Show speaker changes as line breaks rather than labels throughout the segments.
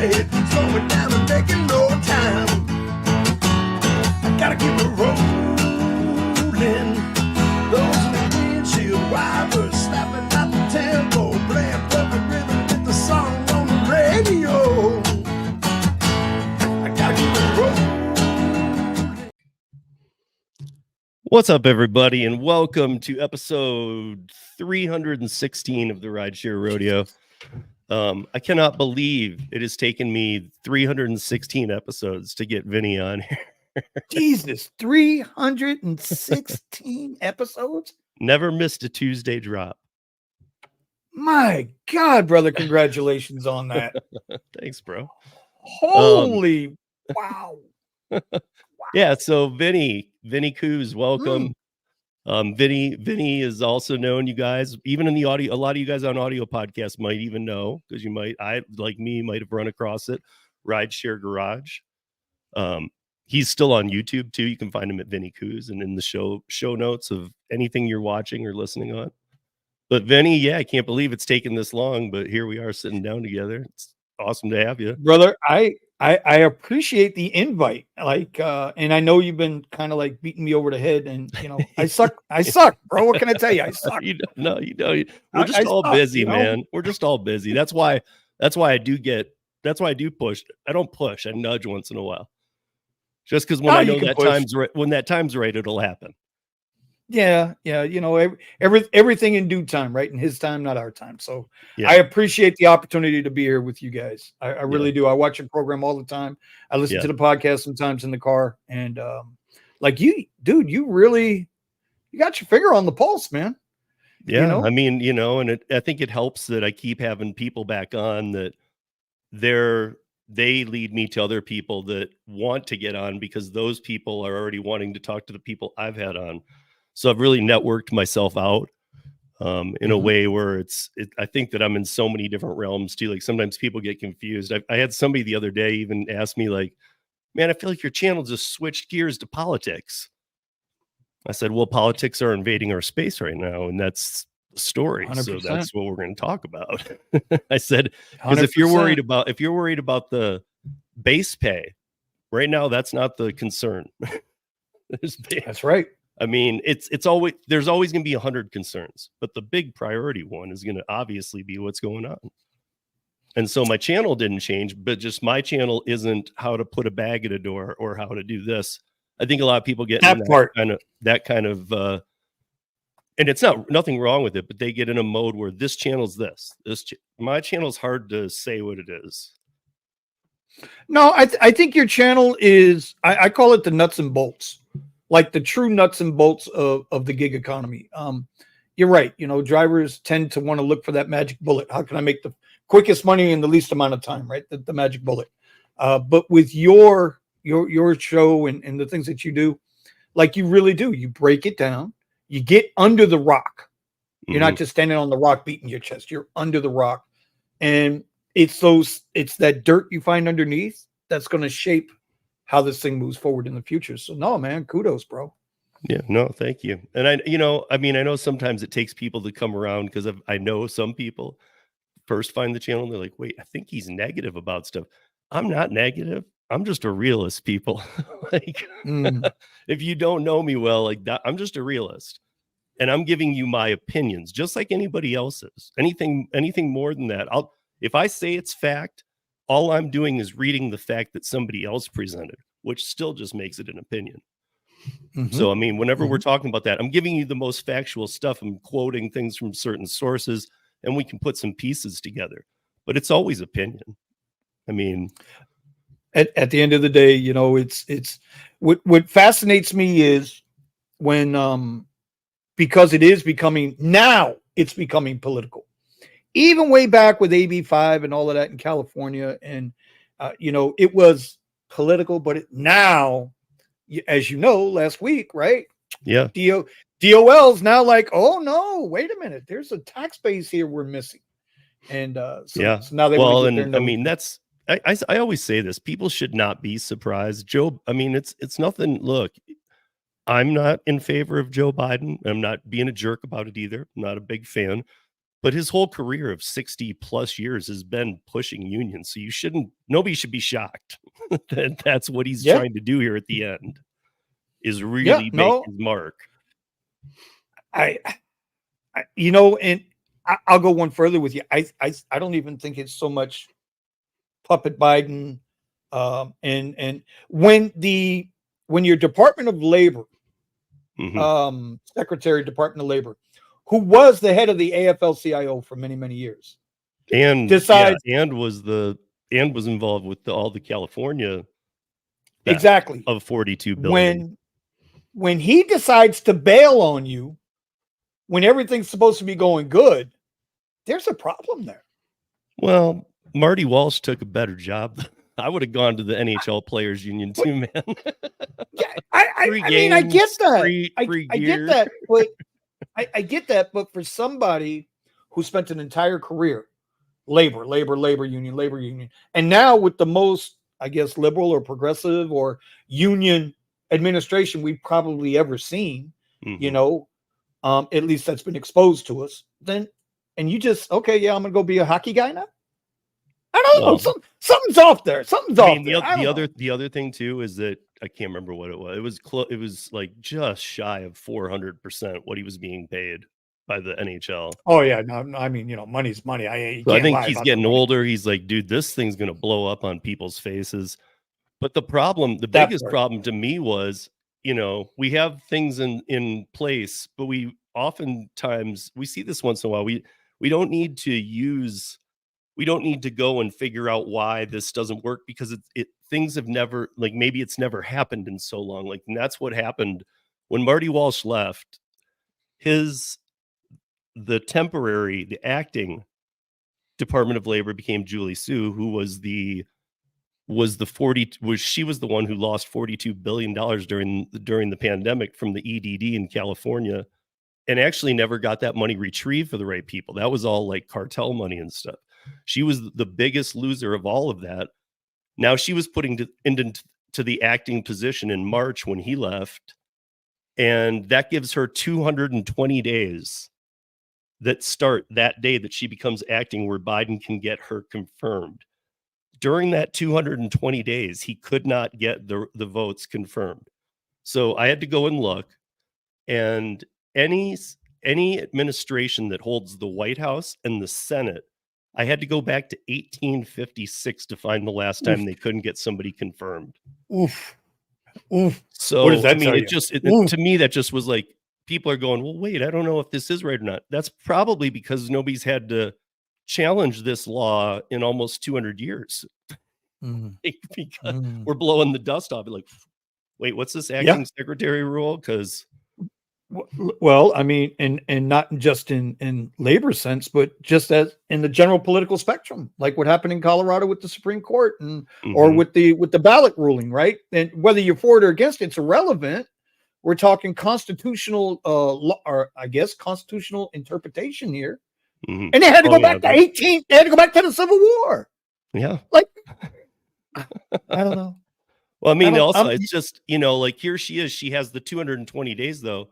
ahead, slowing down and making no time. I gotta keep it rolling. Those in the windshield wipers snapping out the tempo, playing perfect rhythm with the song on the radio. I gotta keep it rolling.
What's up, everybody, and welcome to episode 316 of the Rideshare Rodeo. I cannot believe it has taken me 316 episodes to get Vinny on here.
Jesus, 316 episodes?
Never missed a Tuesday drop.
My God, brother, congratulations on that.
Thanks, bro.
Holy wow.
Yeah, so Vinny Kuzz, welcome. Vinny is also known, you guys, even in the audio, a lot of you guys on audio podcasts might even know, because you might, like me, might have run across it. Rideshare Garage. He's still on YouTube too. You can find him at Vinny Kuzz and in the show notes of anything you're watching or listening on. But Vinny, yeah, I can't believe it's taken this long, but here we are sitting down together. It's awesome to have you,
brother. I appreciate the invite. Like, and I know you've been kind of like beating me over the head, and you know, I suck, bro. What can I tell you? I suck.
You know, we're just all busy, man. We're just all busy. That's why I do push. I don't push. I nudge once in a while. Just because when I know that time's right, when that time's right, it'll happen.
Yeah. You know, everything in due time, right? In his time, not our time. So
yeah.
I appreciate the opportunity to be here with you guys. I really do. I watch your program all the time. I listen to the podcast sometimes in the car, and like you, dude, you got your finger on the pulse, man.
Yeah,
you know?
I mean, you know, and I think it helps that I keep having people back on that they lead me to other people that want to get on, because those people are already wanting to talk to the people I've had on. So I've really networked myself out in a way where I think that I'm in so many different realms too. Like sometimes people get confused. I had somebody the other day even ask me like, man, I feel like your channel just switched gears to politics. I said, well, politics are invading our space right now. And that's the story.
100%.
So that's what we're going to talk about. I said, because
100%.
if you're worried about the base pay right now, that's not the concern.
That's right.
I mean, there's always going to be 100 concerns, but the big priority one is going to obviously be what's going on. And so my channel didn't change, but just my channel isn't how to put a bag at a door or how to do this. I think a lot of people get that kind of, and it's nothing wrong with it, but they get in a mode where this channel's my channel's hard to say what it is.
No, I think your channel is, I call it the nuts and bolts. Like the true nuts and bolts of the gig economy. You're right. You know, drivers tend to want to look for that magic bullet. How can I make the quickest money in the least amount of time? Right. The magic bullet. But with your show and the things that you do, like you really do, you break it down, you get under the rock. You're not just standing on the rock beating your chest. You're under the rock. And it's that dirt you find underneath that's going to shape how this thing moves forward in the future. So no, man, kudos, bro.
Yeah, no, thank you. And I know sometimes it takes people to come around, because I know some people first find the channel and they're like, wait, I think he's negative about stuff. I'm not negative. I'm just a realist, people. Like, if you don't know me well, like that, I'm just a realist, and I'm giving you my opinions, just like anybody else's. Anything more than that, if I say it's fact, all I'm doing is reading the fact that somebody else presented, which still just makes it an opinion. So, I mean, whenever we're talking about that, I'm giving you the most factual stuff. I'm quoting things from certain sources, and we can put some pieces together. But it's always opinion. I mean,
at the end of the day, you know, it's what fascinates me is when because it's becoming political. Even way back with AB5 and all of that in California. And, you know, it was political, but now, as you know, last week, right?
Yeah.
DOL's now like, oh, no, wait a minute. There's a tax base here we're missing. And so now they want to get their
I mean, that's, I always say this. People should not be surprised. Joe, I mean, it's nothing. Look, I'm not in favor of Joe Biden. I'm not being a jerk about it either. I'm not a big fan. But his whole career of 60 plus years has been pushing unions. So nobody should be shocked that that's what he's trying to do here at the end, is really make his mark.
And I'll go one further with you. I don't even think it's so much puppet Biden. And when your Department of Labor, Secretary of Department of Labor, who was the head of the AFL-CIO for many, many years,
and decides and was involved with all the California of 42 billion.
When he decides to bail on you when everything's supposed to be going good, there's a problem there.
Well, Marty Walsh took a better job. I would have gone to the NHL Players Union too, man.
Yeah, I mean, I get that. I get that, but I get that. But for somebody who spent an entire career, labor union, and now with the most, I guess, liberal or progressive or union administration we've probably ever seen, at least that's been exposed to us, and you just, I'm gonna go be a hockey guy now. I don't know. Something's off there.
The other thing too is that I can't remember what it was. It was like just shy of 400% what he was being paid by the NHL.
Oh yeah, no, I mean, money's money. I
think he's getting older. He's like, dude, this thing's gonna blow up on people's faces. But the biggest problem to me was, we have things in place, but we oftentimes see this once in a while. We don't need to go and figure out why this doesn't work, because things have never, like, maybe it's never happened in so long. Like, and that's what happened when Marty Walsh left. The acting Department of Labor became Julie Sue, who was the one who lost $42 billion during the pandemic from the EDD in California, and actually never got that money retrieved for the right people. That was all like cartel money and stuff. She was the biggest loser of all of that. Now she was putting into the acting position in March when he left, and that gives her 220 days that start that day that she becomes acting, where Biden can get her confirmed. During that 220 days, he could not get the votes confirmed. So I had to go and look, and any administration that holds the White House and the Senate, I had to go back to 1856 to find the last time they couldn't get somebody confirmed.
Oof.
So
what does that
to me, that just was like, people are going, well, wait, I don't know if this is right or not. That's probably because nobody's had to challenge this law in almost 200 years. Because we're blowing the dust off. Like, wait, what's this acting secretary rule? Because
well, I mean, and not just in labor sense, but just as in the general political spectrum, like what happened in Colorado with the Supreme Court or with the ballot ruling, right? And whether you're for it or against it's irrelevant. We're talking constitutional or I guess constitutional interpretation here. And they had to go back to 18. They had to go back to the Civil War.
Yeah.
Like, I don't know.
Well, I mean, it's just, like, here she is. She has the 220 days, though.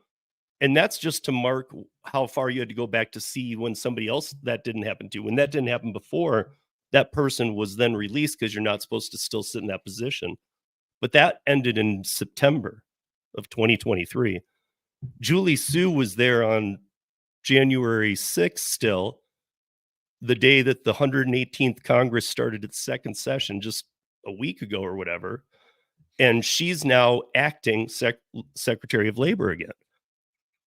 And that's just to mark how far you had to go back to see when somebody else that didn't happen to. When that didn't happen before, that person was then released because you're not supposed to still sit in that position. But that ended in September of 2023. Julie Sue was there on January 6th still, the day that the 118th Congress started its second session just a week ago or whatever. And she's now acting Secretary of Labor again.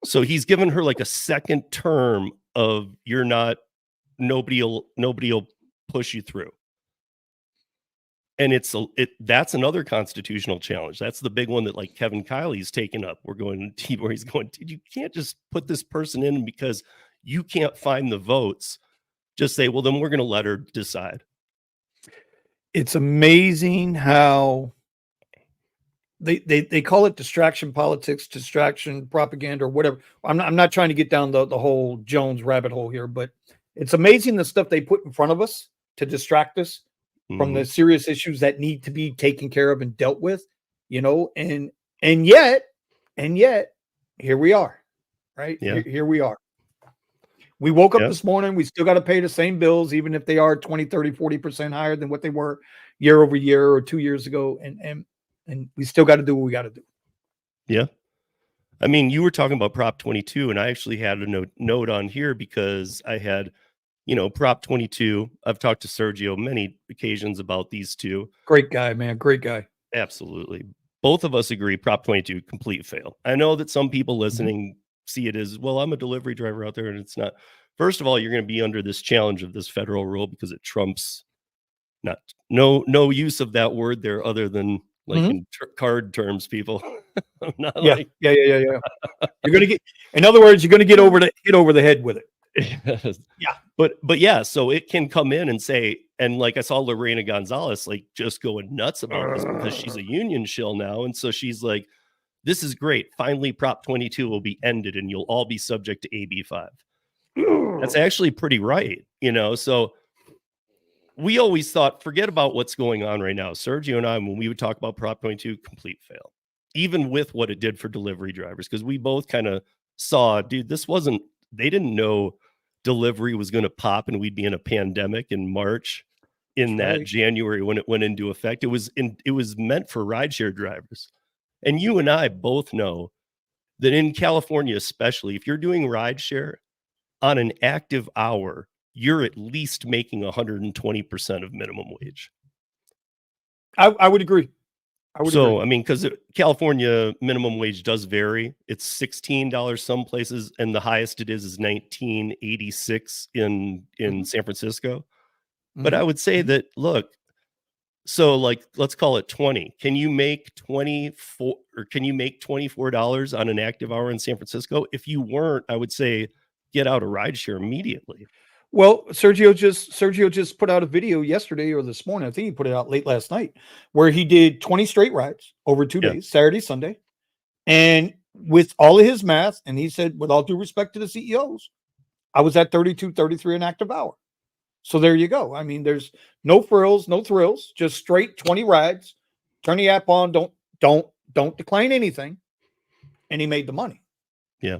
So he's given her like a second term of nobody'll push you through. And that's another constitutional challenge. That's the big one that like Kevin Kiley's taken up. Where he's going, dude, you can't just put this person in because you can't find the votes. Just say, well, then we're going to let her decide.
It's amazing how they call it distraction politics, distraction propaganda, or whatever. I'm not trying to get down the whole Jones rabbit hole here, but it's amazing the stuff they put in front of us to distract us from the serious issues that need to be taken care of and dealt with, and yet here we are, right?
Yeah.
Here we are. We woke up
Yep.
this morning, we still got to pay the same bills, even if they are 20, 30, 40% higher than what they were year over year or 2 years ago. And we still got to do what we got to do.
Yeah. I mean, you were talking about Prop 22, and I actually had a note on here because I had, Prop 22. I've talked to Sergio many occasions about these two.
Great guy, man. Great guy.
Absolutely. Both of us agree Prop 22, complete fail. I know that some people listening see it as, well, I'm a delivery driver out there, and it's not. First of all, you're going to be under this challenge of this federal rule because it trumps no use of that word there other than like in card terms, people. Not
Yeah.
like,
You're going to get, in other words, you're going to get hit over the head with it.
Yeah. But yeah, so it can come in and say, and like I saw Lorena Gonzalez like just going nuts about this because she's a union shill now. And so she's like, this is great. Finally, Prop 22 will be ended and you'll all be subject to AB 5. That's actually pretty right. So we always thought, forget about what's going on right now. Sergio and I, when we would talk about Prop 22, complete fail, even with what it did for delivery drivers, because we both kind of saw, dude, they didn't know delivery was going to pop and we'd be in a pandemic in March that January when it went into effect. It was meant for rideshare drivers. And you and I both know that in California, especially if you're doing rideshare on an active hour, you're at least making 120% of minimum wage.
I would agree.
I mean, because California minimum wage does vary. It's $16 some places, and the highest it is $19.86 in San Francisco. But I would say that, look, so like let's call it 20. Can you make $24 on an active hour in San Francisco? If you weren't, I would say get out of rideshare immediately.
Well, Sergio just put out a video yesterday or this morning. I think he put it out late last night, where he did 20 straight rides over 2 days, Saturday, Sunday. And with all of his math, and he said, with all due respect to the CEOs, I was at 32, 33 an active hour. So there you go. I mean, there's no frills, no thrills, just straight 20 rides. Turn the app on, don't decline anything. And he made the money.
Yeah.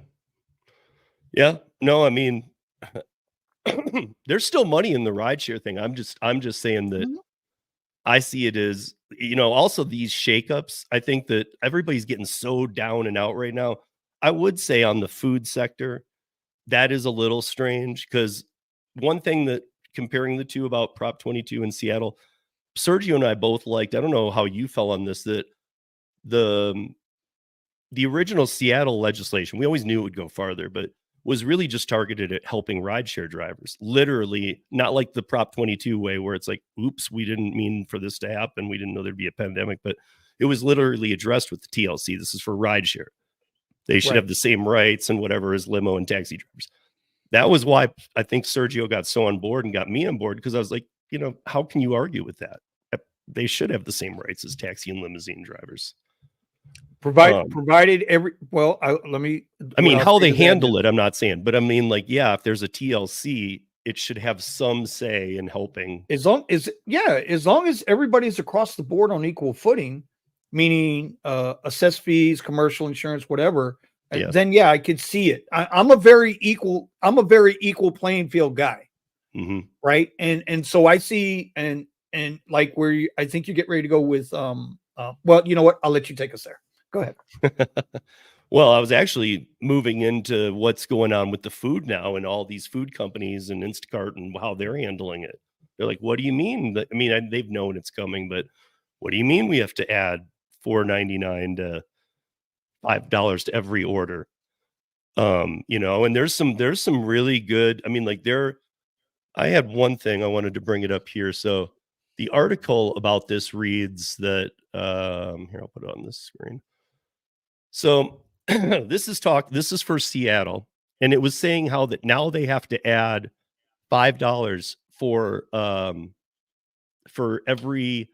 Yeah. No, I mean, there's still money in the rideshare thing. I'm just saying that I see it as, also these shakeups. I think that everybody's getting so down and out right now. I would say on the food sector, that is a little strange because one thing that comparing the two about Prop 22 in Seattle, Sergio and I both liked, I don't know how you fell on this, that the original Seattle legislation, we always knew it would go farther, but was really just targeted at helping rideshare drivers. Literally, not like the Prop 22 way where it's like, oops, we didn't mean for this to happen. We didn't know there'd be a pandemic, but it was literally addressed with the TLC. This is for rideshare. They should have the same rights and whatever as limo and taxi drivers. That was why I think Sergio got so on board and got me on board, because I was like, how can you argue with that? They should have the same rights as taxi and limousine drivers.
Provided
how they handle it, I'm not saying, but I mean, like, yeah, if there's a TLC, it should have some say in helping.
As long as everybody's across the board on equal footing, meaning assessed fees, commercial insurance, whatever, then I could see it. I'm a very equal playing field guy, right? And so I see and like where I think you get ready to go with well, you know what? I'll let you take us there. Go ahead.
Well, I was actually moving into what's going on with the food now and all these food companies and Instacart and how they're handling it. They're like, what do you mean? I mean, they've known it's coming, but what do you mean we have to add $4.99 to $5 to every order? And there's some really good, I mean, like I had one thing I wanted to bring it up here. So the article about this reads that, here, I'll put it on this screen. So this is for Seattle, and it was saying how that now they have to add $5 for every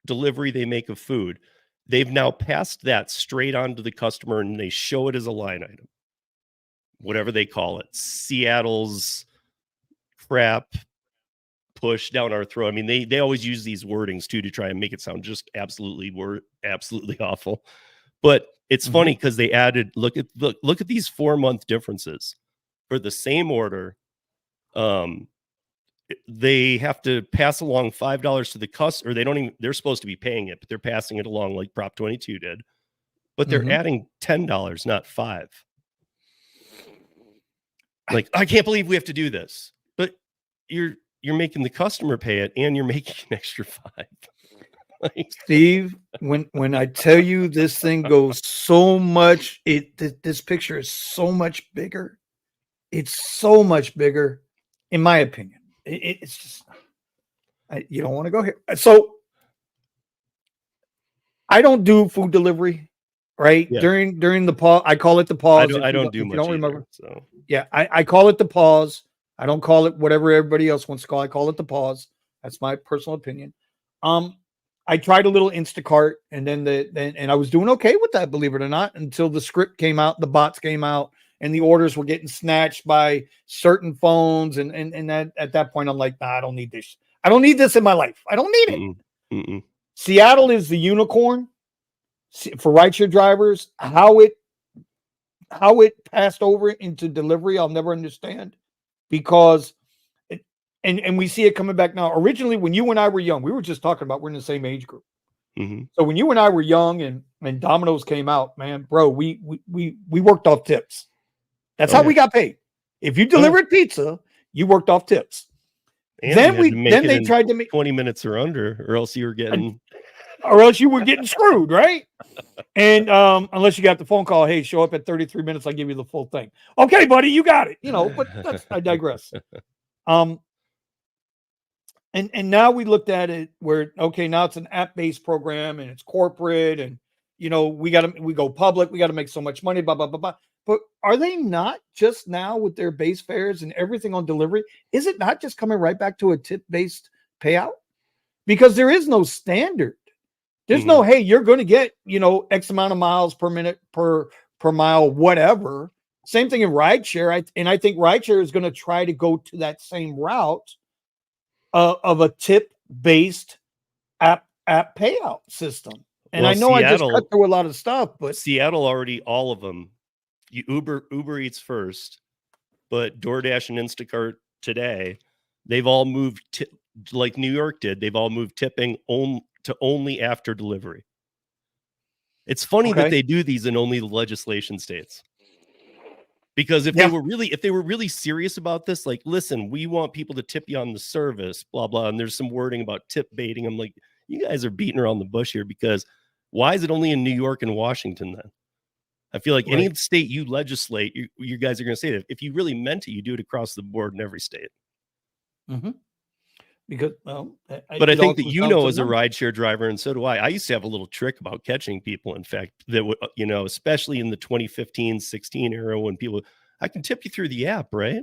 delivery they make of food. They've now passed that straight on to the customer, and they show it as a line item, whatever they call it. Seattle's crap push down our throat. I mean, they always use these wordings too to try and make it sound just absolutely awful. But It's funny because they added look at these 4-month differences for the same order. They have to pass along $5 to the customer, or they're supposed to be paying it, but they're passing it along like Prop 22 did. But they're adding $10, not $5. Like, I can't believe we have to do this. But you're making the customer pay it, and you're making an extra $5. Like,
Steve, when I tell you this thing goes so much, this picture is so much bigger. It's so much bigger, in my opinion. It's just, you don't want to go here. So I don't do food delivery, right?
Yeah.
During the pause, I call it the pause.
I don't do much.
You don't
either,
remember?
So
Yeah, I call it the pause. I don't call it whatever everybody else wants to call it. I call it the pause. That's my personal opinion. I tried a little Instacart, and then I was doing okay with that, believe it or not, until the script came out, the bots came out, and the orders were getting snatched by certain phones. And at that point, I'm like, nah, I don't need this. I don't need this in my life. I don't need it. Seattle is the unicorn for rideshare drivers. How it passed over into delivery, I'll never understand, because and we see it coming back now. Originally, when you and I were young, we were just talking about we're in the same age group. So when you and I were young and Domino's came out, man, bro, we worked off tips. That's how we got paid. If you delivered pizza, you worked off tips.
And
then they tried to make
20 minutes or under, or else you were getting
screwed, right? And unless you got the phone call, hey, show up at 33 minutes, I'll give you the full thing. Okay, buddy, you got it. But I digress. And now we looked at it where, okay, now it's an app-based program and it's corporate, and we go public, we got to make so much money, blah, blah, blah, blah. But are they not just now with their base fares and everything on delivery? Is it not just coming right back to a tip-based payout? Because there is no standard. There's no, hey, you're going to get, X amount of miles per minute, per mile, whatever. Same thing in rideshare. I think rideshare is going to try to go to that same route of a tip-based app payout system. And I know Seattle, I just cut through a lot of stuff, but
Seattle already, all of them, Uber Eats first, but DoorDash and Instacart today, they've all moved like New York did. They've all moved tipping to only after delivery. It's funny that they do these in only the legislation states. Because if they were really serious about this, like, listen, we want people to tip you on the service, blah, blah. And there's some wording about tip baiting. I'm like, you guys are beating around the bush here, because why is it only in New York and Washington then? I feel like any state you legislate, you guys are going to say that. If you really meant it, you do it across the board in every state.
Because,
but I think that as a rideshare driver, and so do I used to have a little trick about catching people. In fact, that would, especially in the 2015, 16 era, when people, I can tip you through the app, right?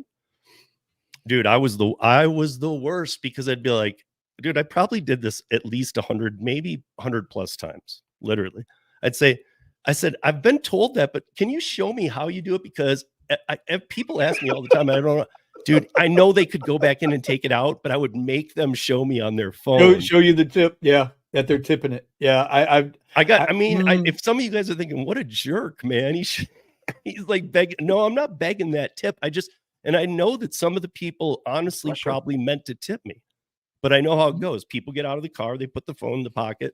Dude, I was the worst, because I'd be like, dude, I probably did this at least 100, maybe 100 plus times. Literally, I said, I've been told that, but can you show me how you do it? Because people ask me all the time. I don't know. Dude, I know they could go back in and take it out, but I would make them show me on their phone.
Show you the tip. Yeah, that they're tipping it. Yeah,
if some of you guys are thinking, what a jerk, man. He's like begging. No, I'm not begging that tip. And I know that some of the people honestly probably meant to tip me, but I know how it goes. People get out of the car, they put the phone in the pocket.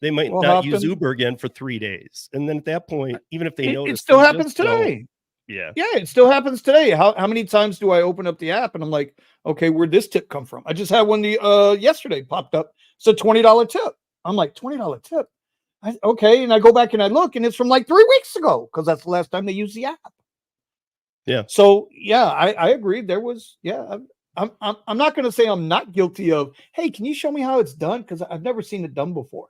They might not use Uber again for 3 days. And then at that point, even if they notice,
it still happens today.
Yeah,
it still happens today. How many times do I open up the app and I'm like, okay, where'd this tip come from? I just had one yesterday popped up. It's a $20 tip. I'm like, $20 tip. Okay, and I go back and I look, and it's from like 3 weeks ago, because that's the last time they used the app.
Yeah.
So I agree. There was I'm not going to say I'm not guilty of, hey, can you show me how it's done? Because I've never seen it done before.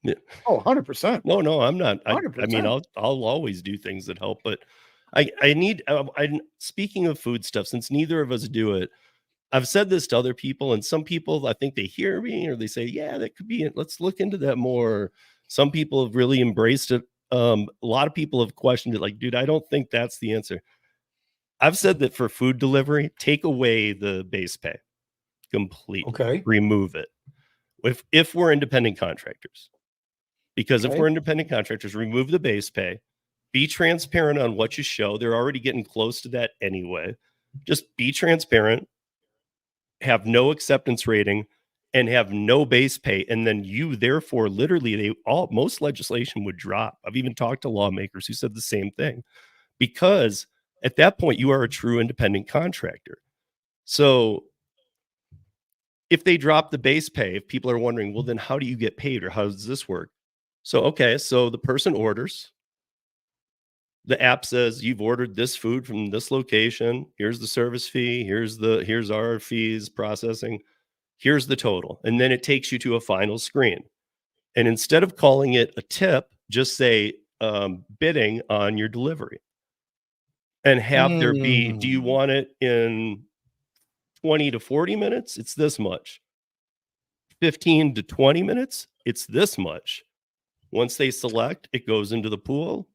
Yeah.
Oh, 100%.
No, I'm not.
100%.
I mean, I'll always do things that help, but I need, speaking of food stuff, since neither of us do it, I've said this to other people, and some people, I think they hear me, or they say, yeah, that could be it. Let's look into that more. Some people have really embraced it. A lot of people have questioned it. Like, dude, I don't think that's the answer. I've said that for food delivery, take away the base pay completely.
Okay.
Remove it. If we're independent contractors, because if we're independent contractors, remove the base pay. be transparent on what you show. They're already getting close to that anyway. Just be transparent, have no acceptance rating, and have no base pay. And then you, therefore, literally, most legislation would drop. I've even talked to lawmakers who said the same thing, because at that point, you are a true independent contractor. So if they drop the base pay, if people are wondering, well, then how do you get paid, or how does this work? So, okay, so the person orders. The app says you've ordered this food from this location. Here's the service fee. Here's our fees, processing. Here's the total. And then it takes you to a final screen. And instead of calling it a tip, just say bidding on your delivery. And have there be, do you want it in 20 to 40 minutes? It's this much. 15 to 20 minutes? It's this much. Once they select, it goes into the pool.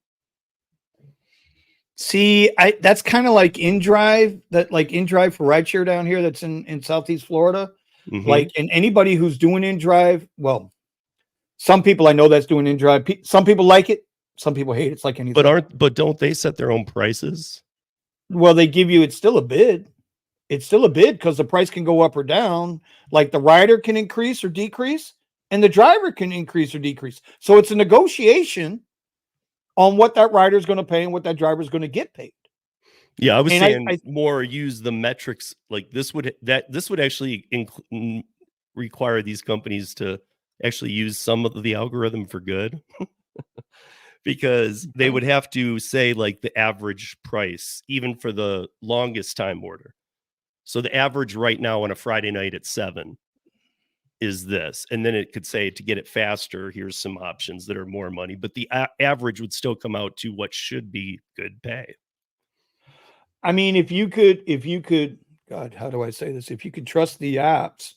See, that's kind of like InDrive, for rideshare down here that's in Southeast Florida.
Mm-hmm.
Like, and anybody who's doing InDrive, well, some people I know that's doing InDrive. Some people like it, some people hate it. It's like anything.
But don't they set their own prices?
Well, they give you, it's still a bid. It's still a bid because the price can go up or down. Like the rider can increase or decrease, and the driver can increase or decrease. So it's a negotiation on what that rider is going to pay and what that driver is going to get paid.
Yeah, I was saying more use the metrics. Like this would actually require these companies to actually use some of the algorithm for good. Because they would have to say like the average price, even for the longest time order. So the average right now on a Friday night at 7 is this. And then it could say, to get it faster, here's some options that are more money. But the average would still come out to what should be good pay.
I mean, if you could, God, how do I say this? If you could trust the apps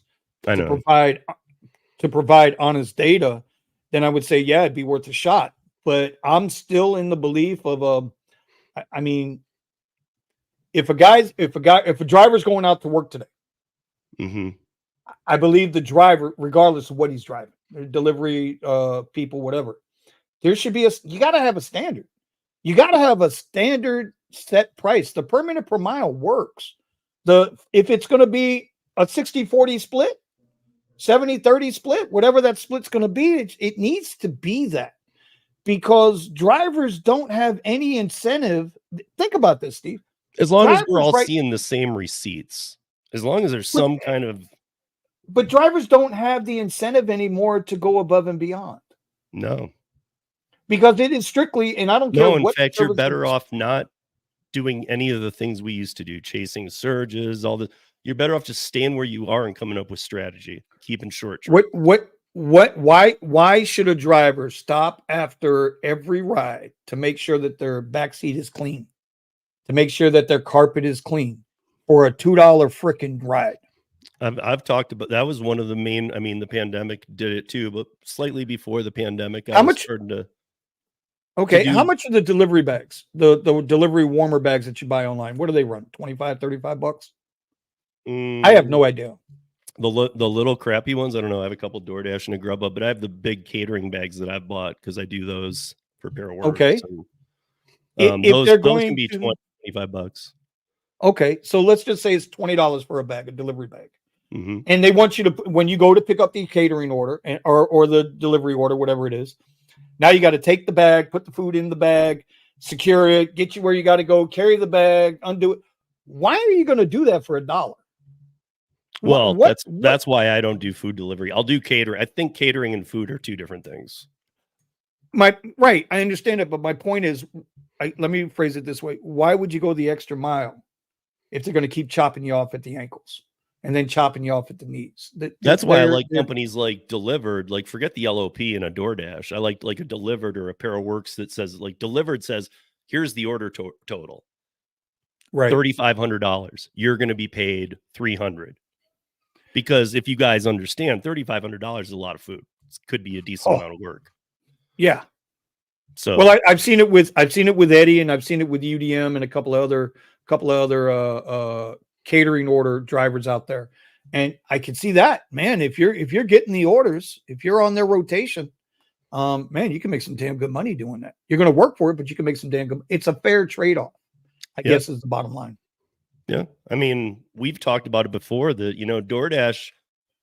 to provide honest data, then I would say, yeah, it'd be worth a shot. But I'm still in the belief of, I mean, if a driver's going out to work today,
mm-hmm.
I believe the driver, regardless of what he's driving, delivery people, whatever, there should be you got to have a standard. You got to have a standard set price. The per minute per mile works. If it's going to be a 60-40 split, 70-30 split, whatever that split's going to be, it needs to be that. Because drivers don't have any incentive. Think about this, Steve.
As long as we're all seeing the same receipts, as long as there's some kind of.
But drivers don't have the incentive anymore to go above and beyond.
No.
Because it is strictly, and I don't care.
No, in fact, you're better off not doing any of the things we used to do, chasing surges, all the. You're better off just staying where you are and coming up with strategy, keeping short.
Why should a driver stop after every ride to make sure that their backseat is clean, to make sure that their carpet is clean for a $2 freaking ride?
I've talked about that. Was one of the main. I mean, the pandemic did it too, but slightly before the pandemic,
how much are the delivery bags, the delivery warmer bags that you buy online? What do they run? $25-$35? I have no idea.
The little crappy ones, I don't know. I have a couple Doordash and a Grubhub, but I have the big catering bags that I've bought because I do those for pair of work.
Okay.
So,
if
those can be $25.
Okay, so let's just say it's $20 for a delivery bag.
Mm-hmm.
And they want you to, when you go to pick up the catering order or the delivery order, whatever it is, now you got to take the bag, put the food in the bag, secure it, get you where you got to go, carry the bag, undo it. Why are you going to do that for $1?
Well, that's why I don't do food delivery. I'll do catering. I think catering and food are two different things.
Right. I understand it. But my point is, let me phrase it this way. Why would you go the extra mile if they're going to keep chopping you off at the ankles and then chopping you off at the knees?
That's why I like companies like Delivered. Like, forget the LOP in a DoorDash. I like a Delivered or a Pair of Works that says, like, Delivered says, here's the order total.
Right.
$3,500. You're going to be paid $300. Because if you guys understand, $3,500 is a lot of food. It could be a decent amount of work.
Yeah.
So,
well, I've seen it with Eddie, and I've seen it with UDM and a couple of other catering order drivers out there, and I can see that, man. If you're getting the orders, if you're on their rotation, man, you can make some damn good money doing that. You're going to work for it, but you can make some damn good. It's a fair trade-off, I guess, is the bottom line.
Yeah. I mean, we've talked about it before that, DoorDash,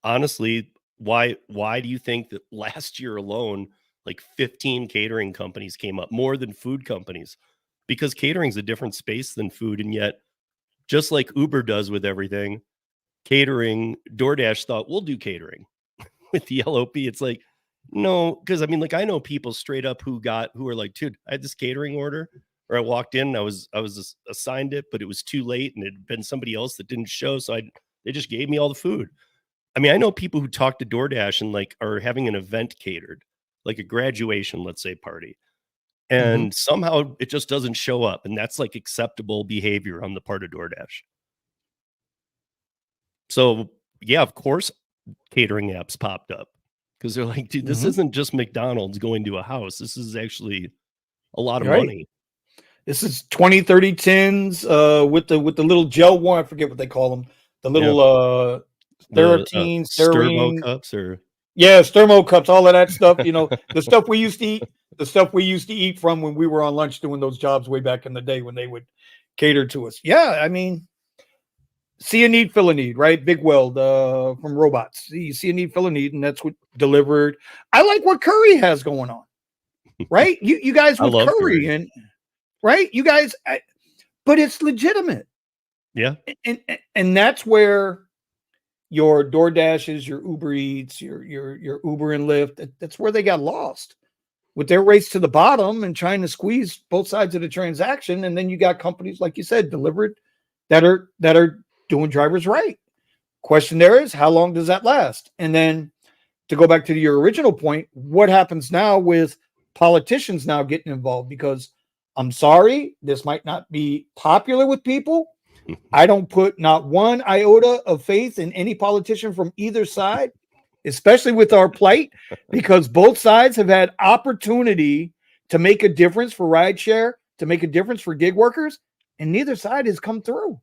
honestly, why do you think that last year alone, like 15 catering companies came up, more than food companies? Because catering's a different space than food. And yet, just like Uber does with everything, catering, DoorDash thought, we'll do catering with the LOP. It's like, no, because I mean, like, I know people straight up who are like, dude, I had this catering order, or I walked in and I was assigned it, but it was too late and it had been somebody else that didn't show. So they just gave me all the food. I mean, I know people who talk to DoorDash and like are having an event catered, like a graduation, let's say, party. And somehow it just doesn't show up. And that's like acceptable behavior on the part of DoorDash. So yeah, of course, catering apps popped up because they're like, dude, this isn't just McDonald's going to a house. This is actually a lot of money.
This is 20, 30 tins with the little gel one. I forget what they call them. The little Therapine,
Sturmo cups, or
Sturmo cups, all of that stuff. The stuff we used to eat from when we were on lunch doing those jobs way back in the day when they would cater to us. Yeah, I mean, see a need, fill a need, right? Big Weld from Robots. You see a need, fill a need, and that's what delivered. I like what Curry has going on, right? You guys with Curry and right, you guys, but it's legitimate.
Yeah,
and that's where your DoorDashes, your Uber Eats, your Uber and Lyft, that's where they got lost with their race to the bottom and trying to squeeze both sides of the transaction. And then you got companies, like you said, delivered that are doing drivers right. Question there is, how long does that last? And then to go back to your original point, what happens now with politicians now getting involved? Because I'm sorry, this might not be popular with people. I don't put not one iota of faith in any politician from either side, especially with our plight, because both sides have had opportunity to make a difference for rideshare, to make a difference for gig workers, and neither side has come through.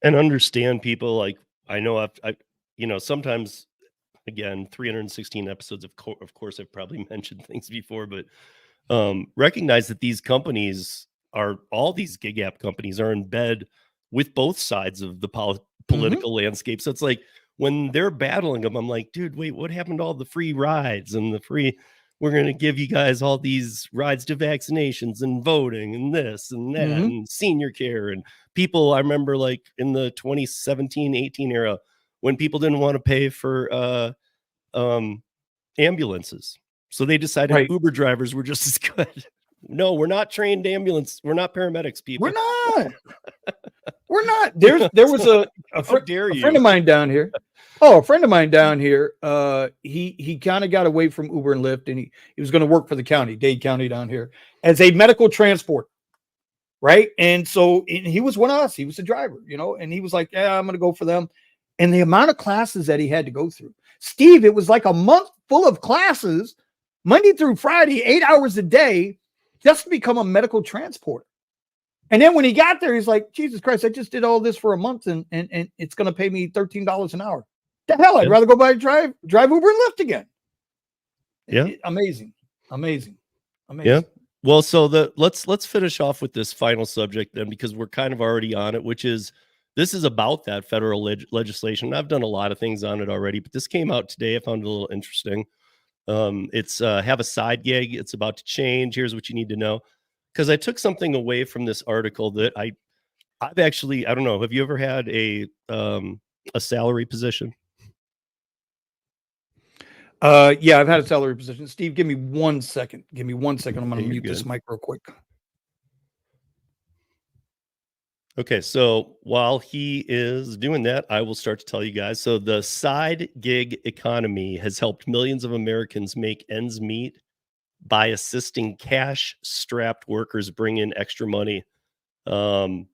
And understand people, like, I know I sometimes, again, 316 episodes of course I've probably mentioned things before, but recognize that these companies all these gig app companies are in bed with both sides of the political landscape. So it's like when they're battling them, I'm like, dude, wait, what happened to all the free rides and we're going to give you guys all these rides to vaccinations and voting and this and that and senior care and people. I remember like in the 2017-18 era when people didn't want to pay for ambulances. So they decided Uber drivers were just as good. No, we're not trained ambulance. We're not paramedics, people.
We're not. We're not. There was a friend of mine down here. Oh, a friend of mine down here. He kind of got away from Uber and Lyft, and he was going to work for the county, Dade County down here, as a medical transport. Right. And so he was one of us. He was a driver, and he was like, yeah, I'm going to go for them. And the amount of classes that he had to go through, Steve, it was like a month full of classes, Monday through Friday, 8 hours a day, just to become a medical transporter. And then when he got there, he's like, Jesus Christ, I just did all this for a month and it's going to pay me $13 an hour. The hell, I'd rather go by drive Uber and Lyft again.
Yeah.
Amazing.
Yeah. Well, so let's finish off with this final subject then, because we're kind of already on it, which is this is about that federal legislation. I've done a lot of things on it already, but this came out today. I found it a little interesting. It's have a side gig. It's about to change. Here's what you need to know. Because I took something away from this article that I've actually, I don't know. Have you ever had a salary position?
Yeah, I've had a salary position. Steve, give me 1 second. I'm going to mute this mic real quick.
Okay, so while he is doing that, I will start to tell you guys. So the side gig economy has helped millions of Americans make ends meet by assisting cash-strapped workers bring in extra money. So,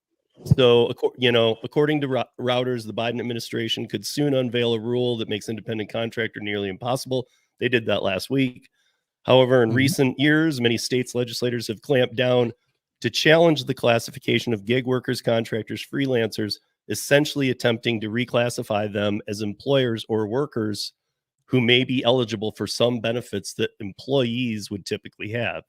according to Routers, the Biden administration could soon unveil a rule that makes independent contractor nearly impossible. They did that last week. However, in recent years, many states' legislators have clamped down to challenge the classification of gig workers, contractors, freelancers, essentially attempting to reclassify them as employers or workers who may be eligible for some benefits that employees would typically have.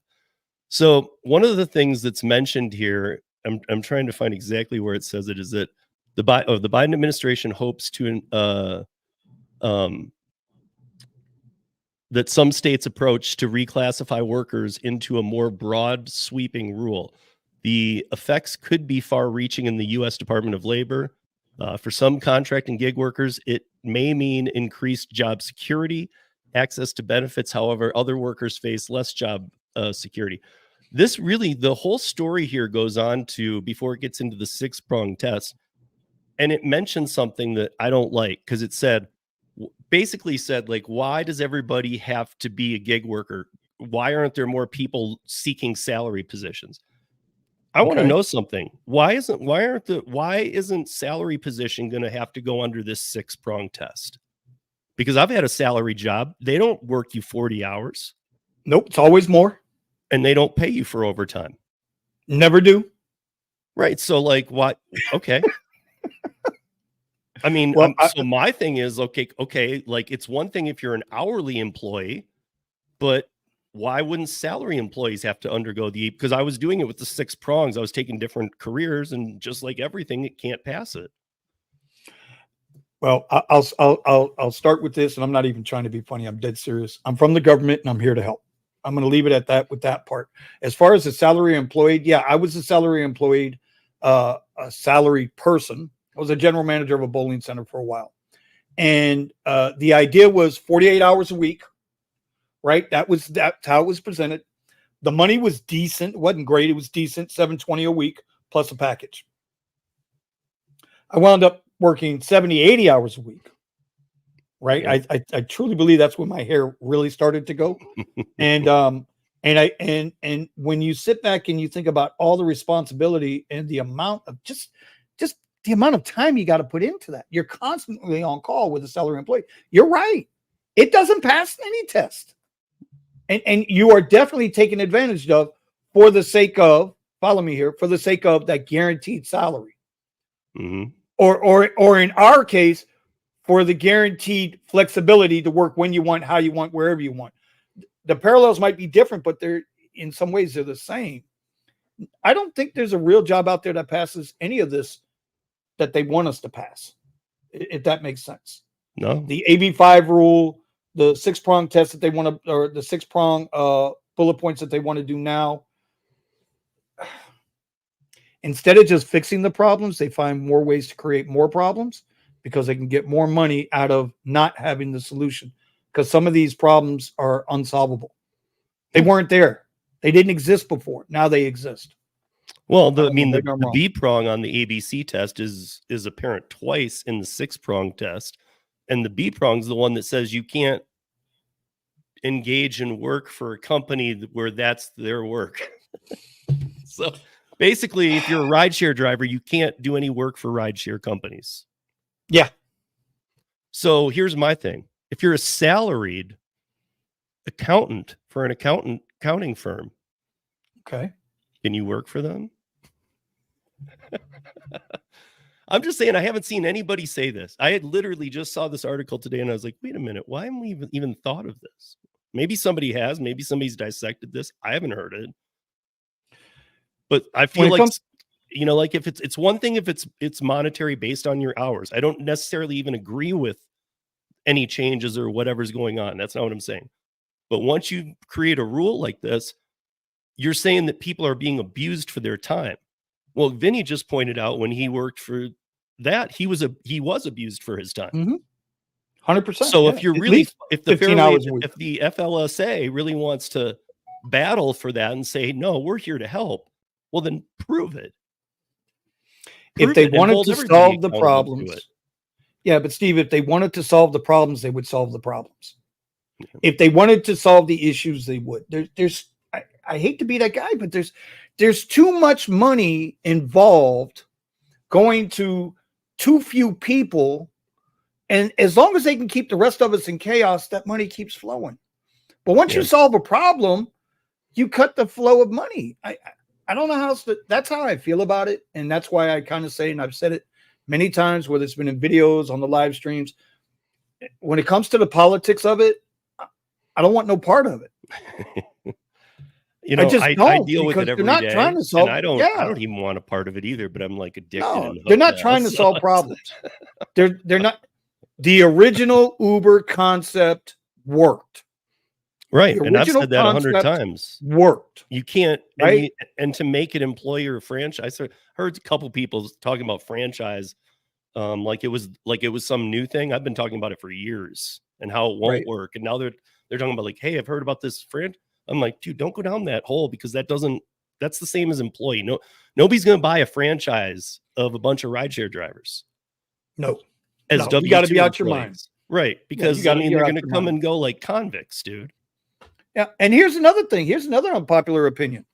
So one of the things that's mentioned here, I'm trying to find exactly where it says it, is that the Biden administration hopes to that some states approach to reclassify workers into a more broad sweeping rule. The effects could be far-reaching in the U.S. Department of Labor. For some contract and gig workers, it may mean increased job security, access to benefits. However, other workers face less job security. This really, the whole story here goes on to, before it gets into the 6-prong test, and it mentioned something that I don't like, because it basically said, like, why does everybody have to be a gig worker? Why aren't there more people seeking salary positions? I want to know something. Why isn't salary position going to have to go under this 6-prong test? Because I've had a salary job. They don't work you 40 hours.
Nope. It's always more.
And they don't pay you for overtime.
Never do.
Right. So like what? Okay. I mean, so my thing is, okay. Like, it's one thing if you're an hourly employee, but why wouldn't salary employees have to undergo because I was doing it with the 6 prongs. I was taking different careers, and just like everything, it can't pass it.
Well, I'll start with this, and I'm not even trying to be funny. I'm dead serious. I'm from the government, and I'm here to help. I'm going to leave it at that with that part. As far as a salary employed, yeah, I was a salary employed, a salary person. I was a general manager of a bowling center for a while. And the idea was 48 hours a week, right? That's how it was presented. The money was decent. It wasn't great. It was decent, $720 a week plus a package. I wound up working 70, 80 hours a week, right? Yeah. I truly believe that's when my hair really started to go. And when you sit back and you think about all the responsibility and the amount of just the amount of time you got to put into that, you're constantly on call with a salary employee. You're right. It doesn't pass any test. And you are definitely taken advantage of for the sake of, follow me here, for the sake of that guaranteed salary.
Mm-hmm.
Or in our case, for the guaranteed flexibility to work when you want, how you want, wherever you want. The parallels might be different, but they're in some ways they're the same. I don't think there's a real job out there that passes any of this that they want us to pass, if that makes sense.
No.
The AB5 rule, the 6-prong test that they want to, or the 6-prong bullet points that they want to do now. Instead of just fixing the problems, they find more ways to create more problems because they can get more money out of not having the solution. Because some of these problems are unsolvable. They weren't there. They didn't exist before. Now they exist.
Well, the B prong on the ABC test is apparent twice in the 6-prong test. And the B prong is the one that says you can't engage in work for a company where that's their work. So basically, if you're a rideshare driver, you can't do any work for rideshare companies.
Yeah.
So here's my thing. If you're a salaried accountant for an accounting firm,
okay,
can you work for them? I'm just saying, I haven't seen anybody say this. I had literally just saw this article today and I was like, wait a minute, why haven't we even thought of this? Maybe somebody has, maybe somebody's dissected this. I haven't heard it. But I feel like, like if it's one thing if it's monetary based on your hours. I don't necessarily even agree with any changes or whatever's going on. That's not what I'm saying. But once you create a rule like this, you're saying that people are being abused for their time. Well, Vinny just pointed out when he worked for that, he was abused for his time.
Mm-hmm. 100%.
So if you're really, if the FLSA really wants to battle for that and say, no, we're here to help, well, then prove it.
If they wanted to solve the problems. Yeah, but Steve, if they wanted to solve the problems, they would solve the problems. Yeah. If they wanted to solve the issues, they would. I hate to be that guy, but there's too much money involved going to too few people. And as long as they can keep the rest of us in chaos, that money keeps flowing. But once you solve a problem, you cut the flow of money. I don't know how else that's how I feel about it. And that's why I kind of say, and I've said it many times, whether it's been in videos, on the live streams, when it comes to the politics of it, I don't want no part of it.
You know,
just
I
don't,
deal with it
because
every
they're not
day,
trying to solve.
and I
Yeah,
don't even want a part of it either. But I'm like addicted.
no,
and
they're
hooked
not
now,
trying to
so
solve
it's-
problems. They're not. The original Uber concept worked.
right.
The
And I've
original
said that 100
concept
times.
worked.
You can't,
Right?
and to make it employer franchise. I heard a couple people talking about franchise, like it was some new thing. I've been talking about it for years and how it won't
Right.
work. And now they're talking about like, hey, I've heard about this franchise. I'm like, dude, don't go down that hole, because that's the same as employee. No, nobody's going to buy a franchise of a bunch of rideshare drivers
No,
as
no,
W2
you got to be out your mind.
employees. Right? Because
you're
they're
out
going to
your
come
mind.
and go like convicts, dude.
Yeah, and here's another thing. Here's another unpopular opinion.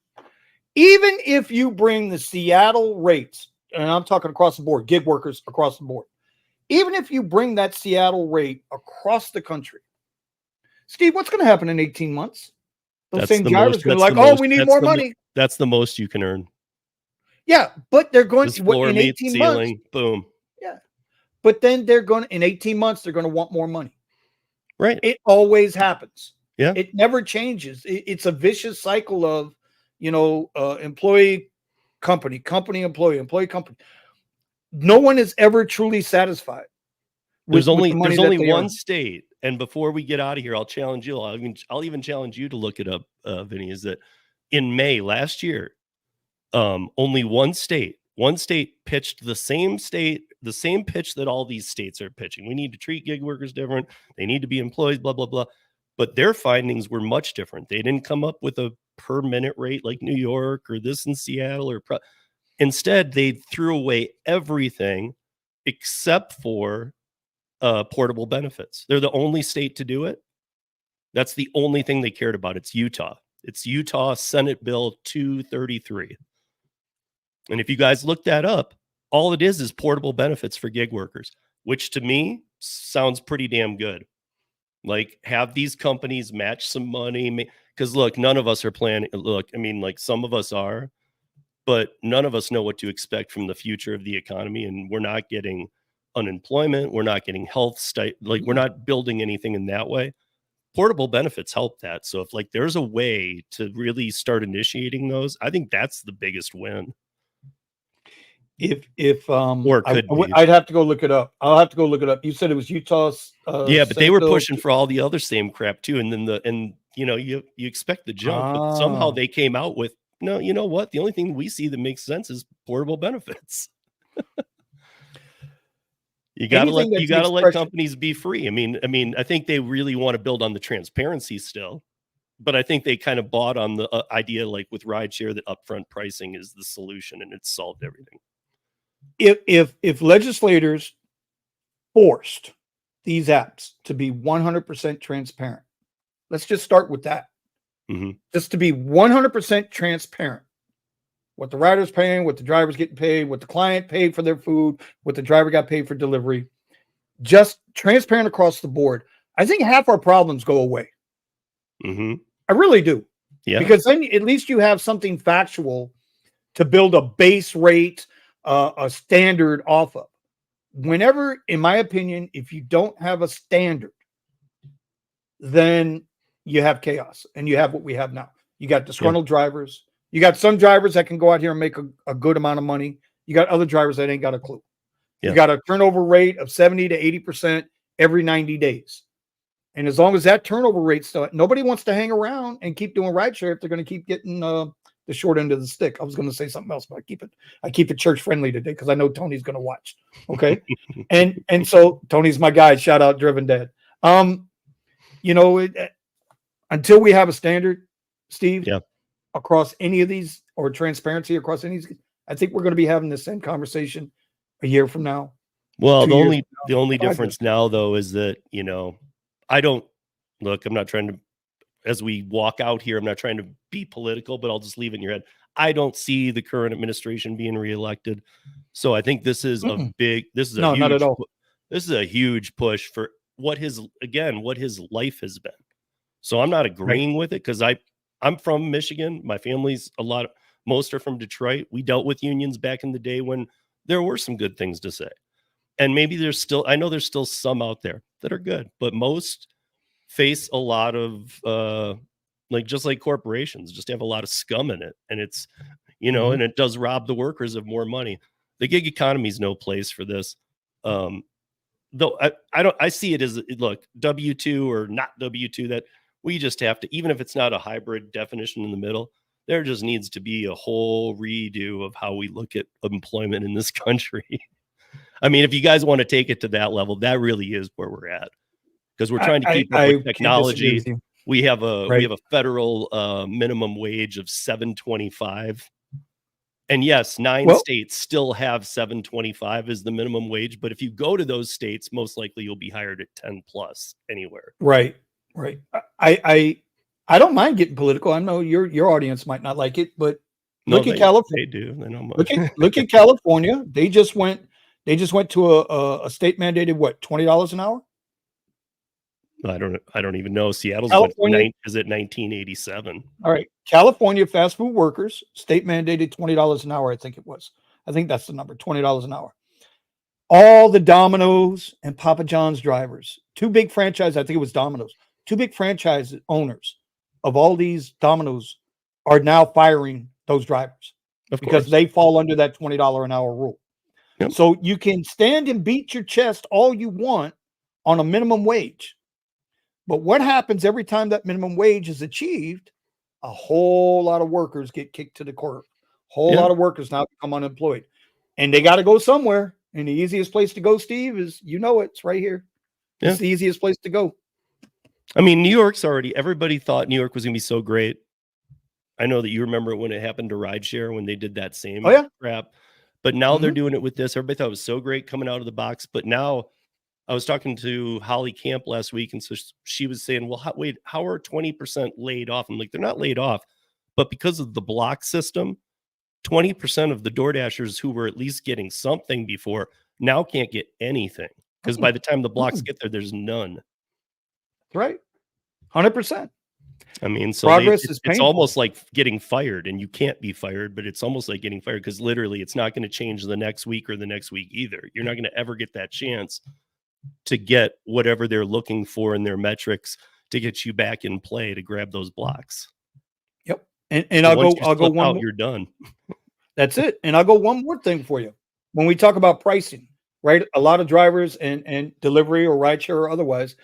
Even if you bring the Seattle rates, and I'm talking across the board, gig workers across the board, even if you bring that Seattle rate across the country, Steve, what's going to happen in 18 months? Those
That's
same
the
drivers
most-
going to
that's
like,
the
oh,
most-
we need
that's
more
the mo-
money.
That's the most you can earn.
Yeah, but they're going
This floor
in
meets
18 months.
ceiling. Boom.
But then they're going in 18 months, they're going to want more money.
Right.
It always happens.
Yeah.
It never changes. It's a vicious cycle of, employee, company, employee, company. No one is ever truly satisfied.
There's
with
only
the money
there's only
that they
one
earn.
state, and before we get out of here, I'll challenge you. I'll even challenge you to look it up, Vinny. Is that in May last year, only one state pitched the same pitch that all these states are pitching. We need to treat gig workers different. They need to be employees, blah blah blah. But their findings were much different. They didn't come up with a per minute rate like New York or this in Seattle instead they threw away everything except for portable benefits. They're the only state to do it. That's the only thing they cared about. It's Utah. It's Utah Senate Bill 233. And if you guys look that up, all it is portable benefits for gig workers, which to me sounds pretty damn good. Like, have these companies match some money, because look, none of us are planning. Look, I mean, like some of us are, but none of us know what to expect from the future of the economy, and we're not getting unemployment. We're not getting health we're not building anything in that way. Portable benefits help that. So if like there's a way to really start initiating those, I think that's the biggest win. Or it could be.
I'd have to go look it up. I'll have to go look it up. You said it was Utah's.
Yeah, but they were
Senate
pushing
bill.
for all the other same crap too. And then you expect the jump, but somehow they came out with, no, you know what? The only thing we see that makes sense is portable benefits. You gotta let companies be free. I mean, I think they really want to build on the transparency still, but I think they kind of bought on the idea, like with rideshare, that upfront pricing is the solution and it's solved everything.
If legislators forced these apps to be 100% transparent, let's just start with that.
Mm-hmm.
Just to be 100% transparent. What the rider's paying, what the driver's getting paid, what the client paid for their food, what the driver got paid for delivery. Just transparent across the board. I think half our problems go away.
Mm-hmm.
I really do.
Yeah.
Because then at least you have something factual to build a base rate, a standard off of. Whenever, in my opinion, if you don't have a standard, then you have chaos, and you have what we have now. You got disgruntled drivers. You got some drivers that can go out here and make a good amount of money. You got other drivers that ain't got a clue.
Yeah.
You got a turnover rate of 70 to 80% every 90 days. And as long as that turnover rate still, nobody wants to hang around and keep doing rideshare if they're going to keep getting the short end of the stick. I was going to say something else, but I keep it church friendly today because I know Tony's going to watch. Okay. and so Tony's my guy. Shout out Driven Dad. Until we have a standard, Steve, across any of these, or transparency across any of these, I think we're going to be having the same conversation a year from now.
Well, the only difference now, though, is that, I don't look, I'm not trying to, as we walk out here, I'm not trying to be political, but I'll just leave it in your head. I don't see the current administration being reelected. So I think this is not at all. This is a huge push for what his life has been. So I'm not agreeing with it, because I'm from Michigan. My family's most are from Detroit. We dealt with unions back in the day when there were some good things to say. And maybe I know there's still some out there that are good, but most face a lot of just like corporations, just have a lot of scum in it. And it's, and it does rob the workers of more money. The gig economy is no place for this. Though I see it as, look, W-2 or not W-2, that we just have to, even if it's not a hybrid definition in the middle, there just needs to be a whole redo of how we look at employment in this country. I mean, if you guys want to take it to that level, that really is where we're at, because we're trying to keep up with technology. We have a federal minimum wage of $7.25. And yes, 9 states still have $7.25 as the minimum wage. But if you go to those states, most likely you'll be hired at 10 plus anywhere.
Right. I don't mind getting political. I know your audience might not like it, but look at California.
They do. They know
look at California. They just went to a state mandated $20 an hour?
I don't even know. Seattle's is it 1987?
All right. California fast food workers, state mandated $20 an hour, I think it was. I think that's the number, $20 an hour. All the Domino's and Papa John's drivers, 2 big franchises, I think it was Domino's, 2 big franchise owners of all these Domino's are now firing those drivers because they fall under that $20 an hour rule. Yep. So you can stand and beat your chest all you want on a minimum wage. But what happens every time that minimum wage is achieved? A whole lot of workers get kicked to the curb. Lot of workers now become unemployed. And they got to go somewhere. And the easiest place to go, Steve, is, it's right here. Yeah. It's the easiest place to go.
I mean, New York's everybody thought New York was going to be so great. I know that you remember when it happened to Rideshare, when they did that same crap. But now they're doing it with this. Everybody thought it was so great coming out of the box. But now I was talking to Holly Camp last week, and so she was saying, well, how are 20% laid off? I'm like, they're not laid off. But because of the block system, 20% of the DoorDashers who were at least getting something before now can't get anything. Because by the time the blocks get there, there's none.
Right. 100%.
I mean, so it's almost like getting fired, and you can't be fired, but it's almost like getting fired because literally it's not going to change the next week or the next week either. You're not going to ever get that chance to get whatever they're looking for in their metrics to get you back in play to grab those blocks.
Yep. And I'll go one
out, you're done.
That's it. And I'll go one more thing for you. When we talk about pricing, right? A lot of drivers and delivery or rideshare or otherwise,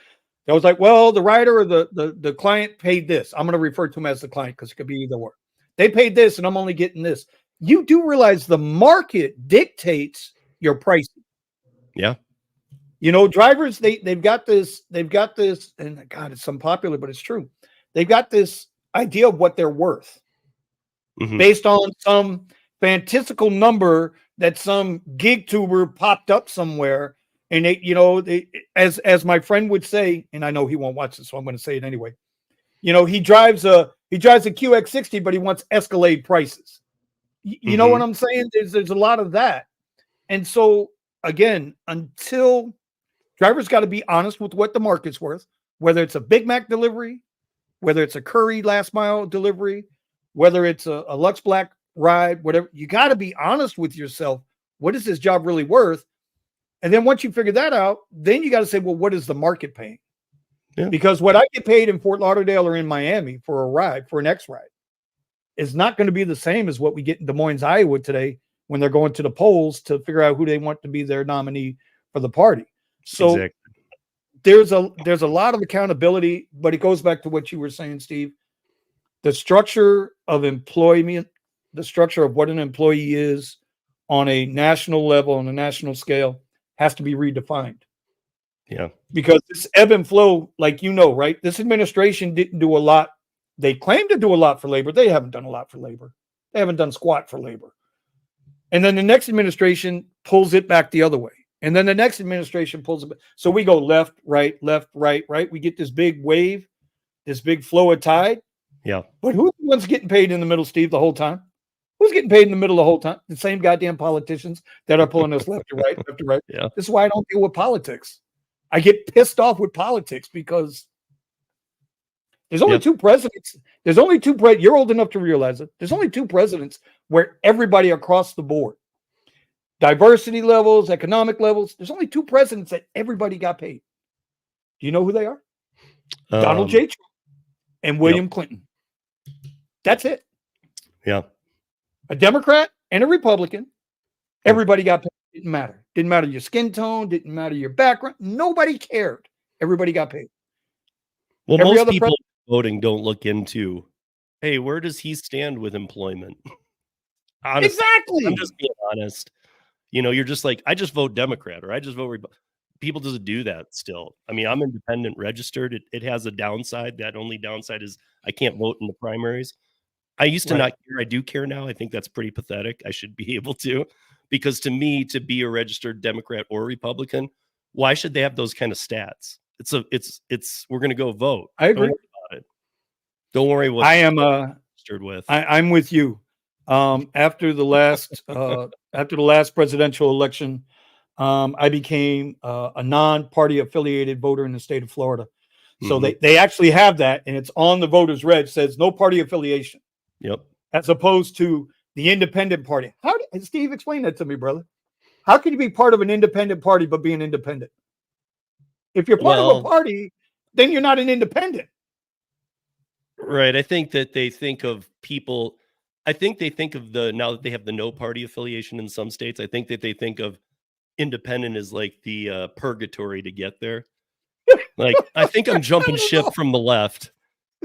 I was like, well, the rider or the client paid this. I'm going to refer to him as the client because it could be either or. They paid this and I'm only getting this. You do realize the market dictates your pricing.
Yeah.
Drivers, they've got this, and God, it's unpopular, but it's true. They've got this idea of what they're worth based on some fantastical number that some gig tuber popped up somewhere. And as my friend would say, and I know he won't watch this, so I'm going to say it anyway. He drives a QX60, but he wants Escalade prices. You know what I'm saying? There's a lot of that. And so again, until drivers got to be honest with what the market's worth, whether it's a Big Mac delivery, whether it's a Curry last mile delivery, whether it's a Lux Black ride, whatever, you got to be honest with yourself. What is this job really worth? And then once you figure that out, then you got to say, well, what is the market paying? Yeah. Because what I get paid in Fort Lauderdale or in Miami for a ride, for an X ride, is not going to be the same as what we get in Des Moines, Iowa today when they're going to the polls to figure out who they want to be their nominee for the party. So there's a lot of accountability, but it goes back to what you were saying, Steve. The structure of employment, the structure of what an employee is on a national level, on a national scale, has to be redefined.
Yeah.
Because this ebb and flow, like right? This administration didn't do a lot. They claim to do a lot for labor. They haven't done a lot for labor. They haven't done squat for labor. And then the next administration pulls it back the other way. And then the next administration pulls it back. So we go left, right, right. We get this big wave, this big flow of tide.
Yeah.
But who's the ones getting paid in the middle, Steve, the whole time? Who's getting paid in the middle the whole time? The same goddamn politicians that are pulling us left to right, left to right.
Yeah.
This is why I don't deal with politics. I get pissed off with politics because there's only two presidents. There's only two you're old enough to realize it. There's only two presidents where everybody across the board diversity levels, economic levels. There's only 2 presidents that everybody got paid. Do you know who they are? Donald J. Trump and William Clinton. That's it.
Yeah.
A Democrat and a Republican. Everybody got paid. Didn't matter. Didn't matter your skin tone. Didn't matter your background. Nobody cared. Everybody got paid.
Well,
Every
most
other
people voting don't look into, hey, where does he stand with employment? Honestly,
Exactly.
I'm just being honest. You know, you're just like, I just vote Democrat or I just vote People doesn't do that still. I mean, I'm independent registered. It has a downside. That only downside is I can't vote in the primaries. I used to not care. I do care now. I think that's pretty pathetic. I should be able to, because to me, to be a registered Democrat or Republican, why should they have those kind of stats? We're going to go vote.
I agree.
Don't worry about it. Don't worry what
I am
registered with.
I'm with you. After the last presidential election, I became a non-party affiliated voter in the state of Florida. So they actually have that, and it's on the voters' reg, says no party affiliation.
Yep.
As opposed to the independent party. Steve, explain that to me, brother. How can you be part of an independent party but be an independent? If you're part of a party, then you're not an independent.
Right. I think that they think of people. I think they think of now that they have the no party affiliation in some states, I think that they think of independent as like the purgatory to get there. Like, I think I'm jumping ship from the left.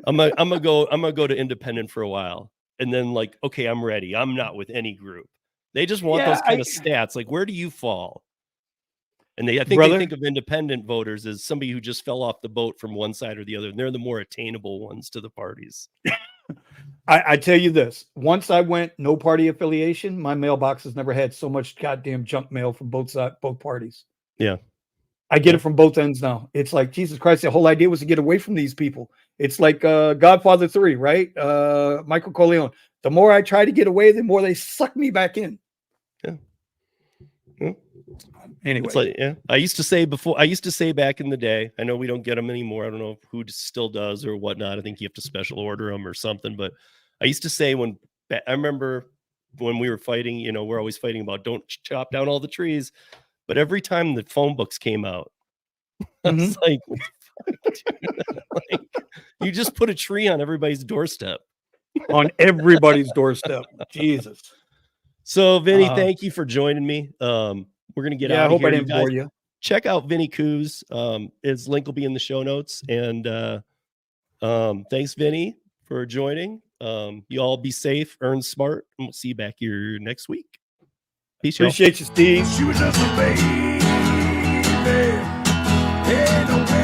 I'm gonna go to independent for a while, and then like, okay, I'm ready. I'm not with any group. They just want those kind of stats. Like, where do you fall? And I think they think of independent voters as somebody who just fell off the boat from one side or the other. And they're the more attainable ones to the parties.
I tell you this, once I went no party affiliation, my mailbox has never had so much goddamn junk mail from both parties.
Yeah.
I get it from both ends now. It's like, Jesus Christ, the whole idea was to get away from these people. It's like Godfather 3, right? Michael Corleone. The more I try to get away, the more they suck me back in.
Yeah. Yeah.
Anyway.
It's like, I used to say back in the day, I know we don't get them anymore. I don't know who still does or whatnot. I think you have to special order them or something. But I used to say I remember when we were fighting, you know, we're always fighting about don't chop down all the trees. But every time the phone books came out, it's like, you just put a tree on everybody's doorstep.
On everybody's doorstep. Jesus.
So, Vinny, thank you for joining me. We're going to get out of here. I hope I didn't bore you. Check out Vinny Kuzz. His link will be in the show notes. And thanks, Vinny, for joining. You all be safe, earn smart, and we'll see you back here next week. Peace,
Appreciate you, Steve.
She was just a baby. Ain't no way.